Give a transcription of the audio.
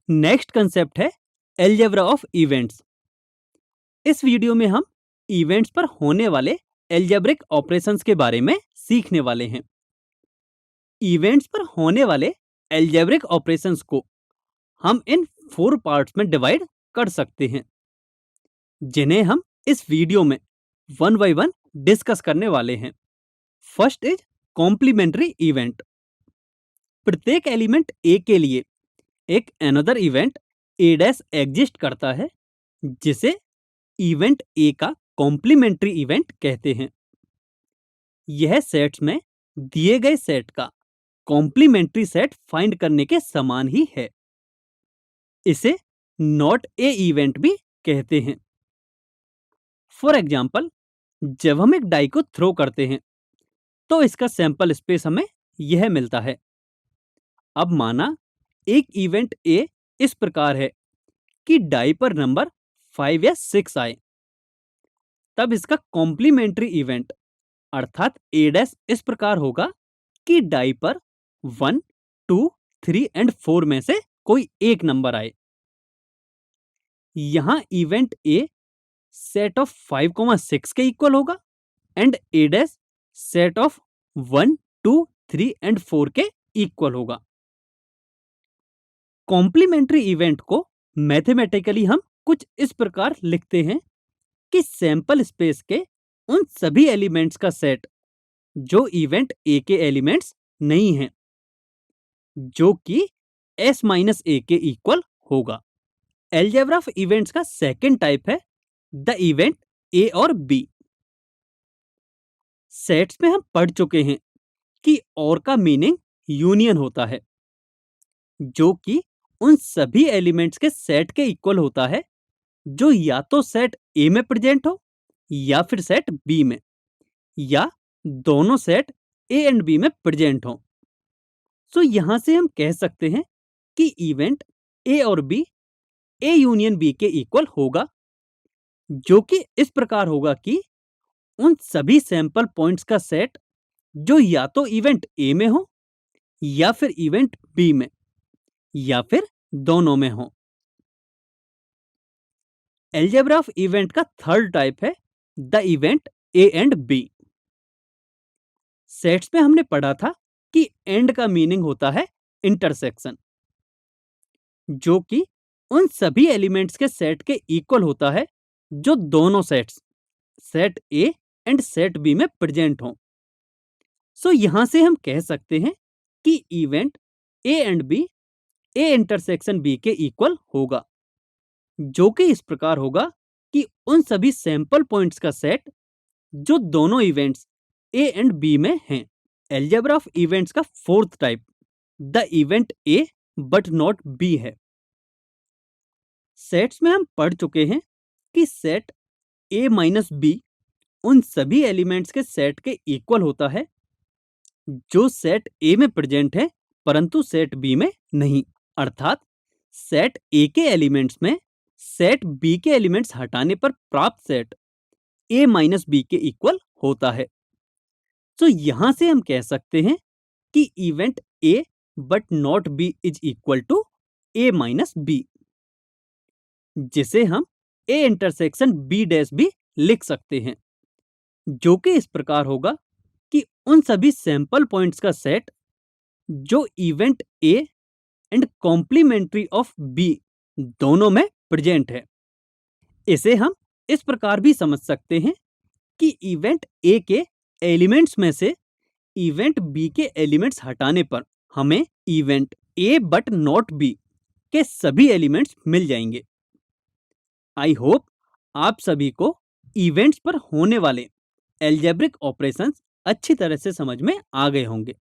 Next concept है algebra of events. इस video में हम इवेंट्स पर होने वाले अलजेब्रिक ऑपरेशंस के बारे में सीखने वाले हैं। इवेंट्स पर होने वाले अलजेब्रिक ऑपरेशंस को हम इन 4 पार्ट्स में डिवाइड कर सकते हैं, जिन्हें हम इस वीडियो में वन बाय वन डिस्कस करने वाले हैं। First is complementary event. प्रत्येक एलिमेंट ए के लिए एक another event A dash exist करता है, जिसे इवेंट ए का कॉम्प्लीमेंट्री इवेंट कहते हैं। यह सेट्स में दिए गए सेट का कॉम्प्लीमेंट्री सेट फाइंड करने के समान ही है। इसे नॉट ए इवेंट भी कहते हैं। फॉर एग्जाम्पल, जब हम एक डाई को थ्रो करते हैं तो इसका सैंपल स्पेस हमें यह मिलता है। अब माना एक इवेंट ए इस प्रकार है कि डाई पर नंबर 5 या 6 आए, तब इसका कॉम्प्लीमेंट्री इवेंट अर्थात ए डैश इस प्रकार होगा कि डाई पर 1, 2, 3 एंड 4 में से कोई एक नंबर आए। यहां इवेंट ए सेट ऑफ 5, 6 के इक्वल होगा and A dash set of 1, 2, 3 and 4 के इक्वल होगा। कॉम्प्लीमेंट्री इवेंट को मैथमेटिकली हम कुछ इस प्रकार लिखते हैं कि सैंपल स्पेस के उन सभी एलिमेंट्स का सेट जो इवेंट ए के एलिमेंट्स नहीं हैं, जो कि s माइनस ए के इक्वल होगा। अलजेब्रा ऑफ इवेंट्स का सेकेंड टाइप है द इवेंट ए और बी। सेट्स में हम पढ़ चुके हैं कि और का मीनिंग यूनियन होता है, जो कि उन सभी एलिमेंट्स के सेट के इक्वल होता है जो या तो सेट ए में प्रेजेंट हो या फिर सेट बी में, या दोनों सेट ए एंड बी में प्रेजेंट हो। सो यहां से हम कह सकते हैं कि इवेंट ए और बी ए यूनियन बी के इक्वल होगा, जो कि इस प्रकार होगा कि उन सभी सैंपल पॉइंट्स का सेट जो या तो इवेंट ए में हो या फिर इवेंट बी में या फिर दोनों में हो। अलजेब्रा ऑफ इवेंट का थर्ड टाइप है the event A and B. Sets में हमने पढ़ा था कि एंड का मीनिंग होता है इंटरसेक्शन, जो कि उन सभी एलिमेंट्स के सेट के इक्वल होता है जो दोनों sets set A and set B में प्रेजेंट हों। सो यहां से हम कह सकते हैं कि event A and B A intersection B के इक्वल होगा, जो कि इस प्रकार होगा कि उन सभी सैंपल पॉइंट्स का सेट जो दोनों इवेंट्स ए एंड बी में हैं। अलजेब्रा ऑफ इवेंट्स का fourth type the event A but not B है। सेट्स में हम पढ़ चुके हैं कि सेट ए माइनस बी उन सभी एलिमेंट्स के सेट के इक्वल होता है जो सेट ए में प्रेजेंट है परंतु सेट बी में नहीं। अर्थात सेट ए के एलिमेंट्स में सेट बी के एलिमेंट्स हटाने पर प्राप्त सेट ए माइनस बी के इक्वल होता है। तो यहां से हम कह सकते हैं कि event A but not B is equal to A minus B, जिसे हम ए इंटरसेक्शन बी डैश भी लिख सकते हैं, जो कि इस प्रकार होगा कि उन सभी सैंपल पॉइंट्स का सेट जो event A and complementary of B दोनों में प्रेजेंट है। इसे हम इस प्रकार भी समझ सकते हैं कि इवेंट ए के एलिमेंट्स में से इवेंट बी के एलिमेंट्स हटाने पर हमें event A but not B के सभी एलिमेंट्स मिल जाएंगे। आई होप आप सभी को इवेंट्स पर होने वाले अलजेब्रिक ऑपरेशंस अच्छी तरह से समझ में आ गए होंगे।